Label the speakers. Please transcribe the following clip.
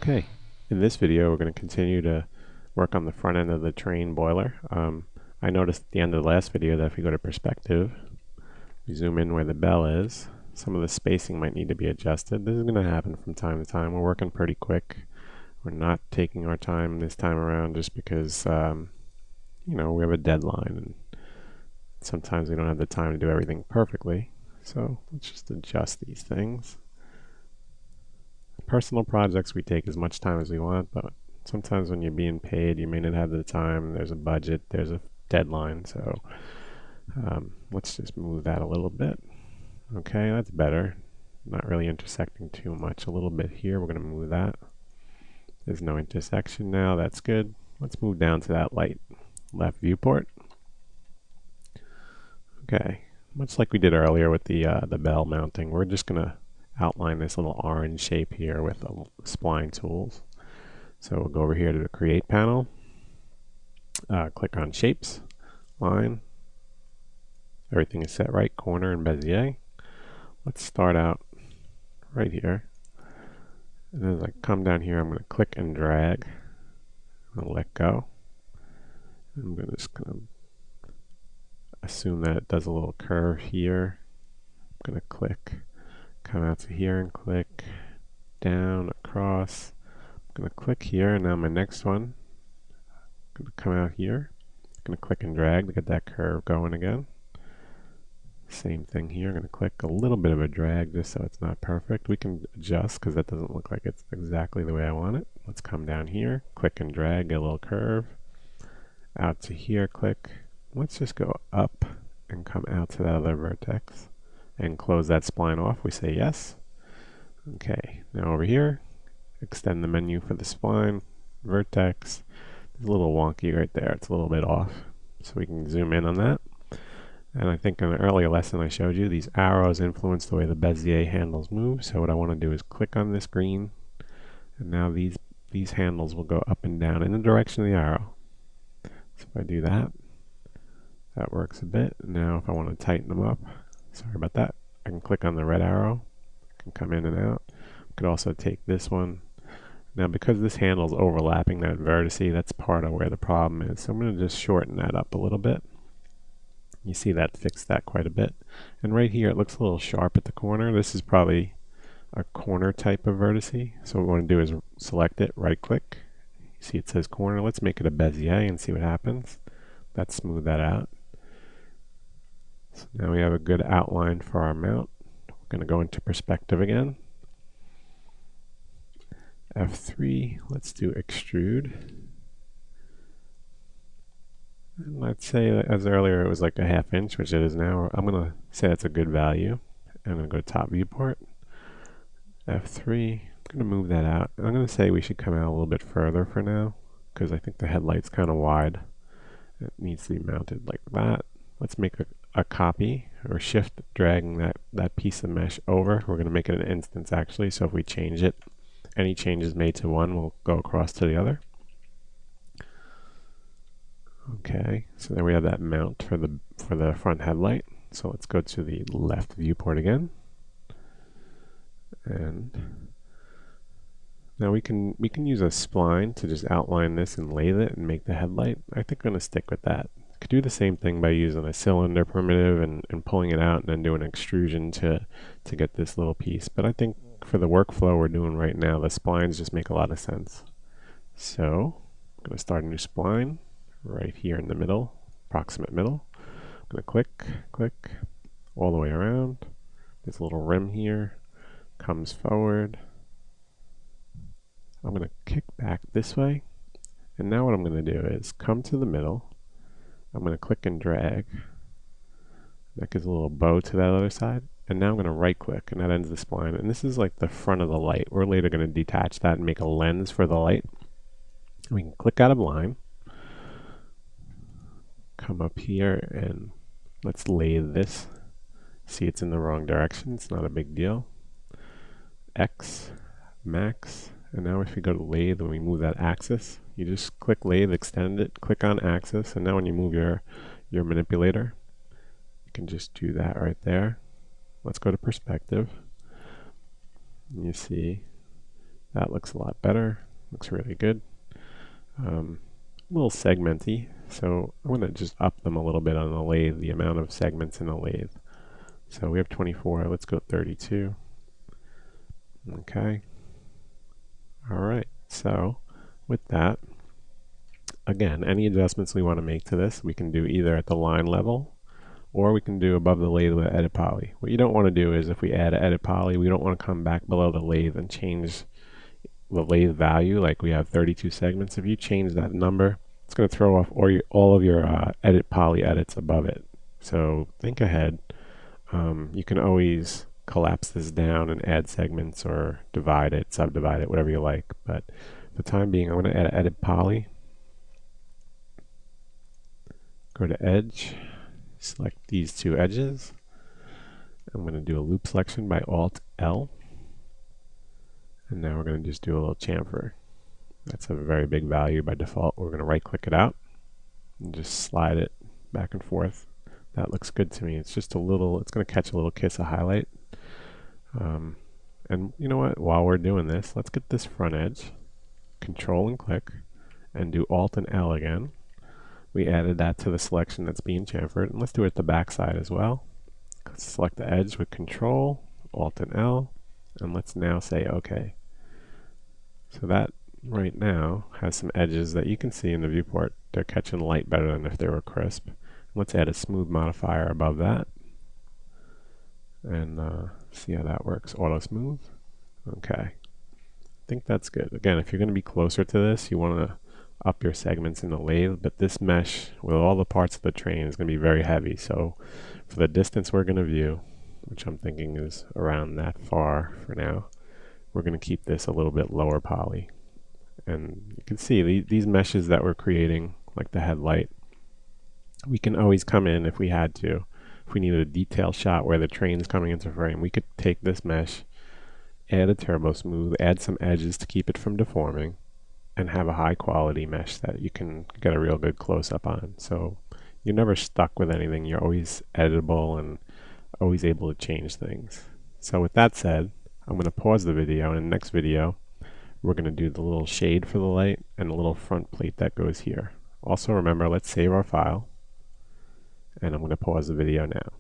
Speaker 1: Okay, in this video we're going to continue to work on the front end of the train boiler. I noticed at the end of the last video that if we go to perspective, we zoom in where the bell is, some of the spacing might need to be adjusted. This is going to happen from time to time. We're working pretty quick. We're not taking our time this time around just because we have a deadline and sometimes we don't have the time to do everything perfectly. So let's just adjust these things. Personal projects we take as much time as we want, but sometimes when you're being paid you may not have the time. There's a budget, there's a deadline, so let's just move that a little bit. Okay, that's better. Not really intersecting too much. A little bit here, we're going to move that. There's no intersection now, that's good. Let's move down to that light left viewport. Okay, much like we did earlier with the bell mounting, we're just going to outline this little orange shape here with spline tools. So we'll go over here to the create panel, click on shapes, line, everything is set right, corner and Bezier. Let's start out right here, and as I come down here I'm going to click and drag. I'm going to let go. I'm just going to assume that it does a little curve here. I'm going to click, come out to here and click down, across. I'm going to click here, and now my next one, I'm going to come out here. I'm going to click and drag to get that curve going again. Same thing here. I'm going to click a little bit of a drag just so it's not perfect. We can adjust because that doesn't look like it's exactly the way I want it. Let's come down here, click and drag, get a little curve. Out to here, click. Let's just go up and come out to that other vertex and close that spline off. We say yes. Okay, now over here, extend the menu for the spline, vertex. It's a little wonky right there. It's a little bit off. So we can zoom in on that. And I think in an earlier lesson I showed you, these arrows influence the way the Bezier handles move. So what I want to do is click on this green, and now these handles will go up and down in the direction of the arrow. So if I do that, that works a bit. Now if I want to tighten them up, sorry about that, I can click on the red arrow, I can come in and out. I could also take this one. Now because this handle is overlapping that vertice, that's part of where the problem is. So I'm going to just shorten that up a little bit. You see that fixed that quite a bit. And right here it looks a little sharp at the corner. This is probably a corner type of vertice. So what we want to do is select it, right click. You see it says corner. Let's make it a Bezier and see what happens. Let's smooth that out. So now we have a good outline for our mount. We're going to go into perspective again. F3, let's do extrude. And let's say, as earlier it was like a ½ inch, which it is now. I'm going to say that's a good value. And I'm going to go to top viewport. F3, I'm going to move that out. And I'm going to say we should come out a little bit further for now, because I think the headlight's kind of wide. It needs to be mounted like that. Let's make a copy, or shift dragging that piece of mesh over. We're going to make it an instance actually, so if we change it, any changes made to one will go across to the other. Okay, so there we have that mount for the front headlight. So let's go to the left viewport again. And now we can use a spline to just outline this and lathe it and make the headlight. I think I'm going to stick with that. Could do the same thing by using a cylinder primitive and pulling it out and then doing extrusion to get this little piece. But I think for the workflow we're doing right now, the splines just make a lot of sense. So I'm going to start a new spline right here in the middle, approximate middle. I'm going to click all the way around. There's a little rim here, comes forward. I'm going to kick back this way. And now what I'm going to do is come to the middle. I'm going to click and drag. That gives a little bow to that other side. And now I'm going to right click, and that ends the spline. And this is like the front of the light. We're later going to detach that and make a lens for the light. We can click out of line. Come up here and let's lathe this. See, it's in the wrong direction. It's not a big deal. X, max. And now if you go to lathe and we move that axis, you just click lathe, extend it, click on axis, and now when you move your manipulator, you can just do that right there. Let's go to perspective. You see That looks a lot better. Looks really good. A little segmenty, so I'm going to just up them a little bit on the lathe, the amount of segments in the lathe. So we have 24, let's go 32. Okay. Alright, so with that, again, any adjustments we want to make to this, we can do either at the line level, or we can do above the lathe with edit poly. What you don't want to do is if we add edit poly, we don't want to come back below the lathe and change the lathe value. Like we have 32 segments. If you change that number, it's going to throw off all of your edit poly edits above it. So think ahead. You can always collapse this down and add segments or divide it, subdivide it, whatever you like. But for the time being, I'm going to add edit poly. Go to edge, select these two edges. I'm going to do a loop selection by Alt L. And now we're going to just do a little chamfer. That's a very big value by default. We're going to right click it out and just slide it back and forth. That looks good to me. It's just a little, it's going to catch a little kiss of highlight. And you know what, while we're doing this, let's get this front edge, Control and click, and do Alt and L again. We added that to the selection that's being chamfered, and let's do it at the back side as well. Select the edge with Control, Alt and L, and let's now say OK. So that right now has some edges that you can see in the viewport. They're catching light better than if they were crisp. Let's add a smooth modifier above that and see how that works. Auto smooth. Okay. I think that's good. Again, if you're going to be closer to this, you want to up your segments in the lathe, but this mesh with all the parts of the train is going to be very heavy. So for the distance we're going to view, which I'm thinking is around that far for now, we're going to keep this a little bit lower poly. And you can see these meshes that we're creating, like the headlight, we can always come in if we had to. If we needed a detail shot where the train's coming into frame, we could take this mesh, add a turbo smooth, add some edges to keep it from deforming, and have a high quality mesh that you can get a real good close up on. So you're never stuck with anything. You're always editable and always able to change things. So with that said, I'm going to pause the video, and in the next video we're going to do the little shade for the light and the little front plate that goes here. Also remember, let's save our file, and I'm going to pause the video now.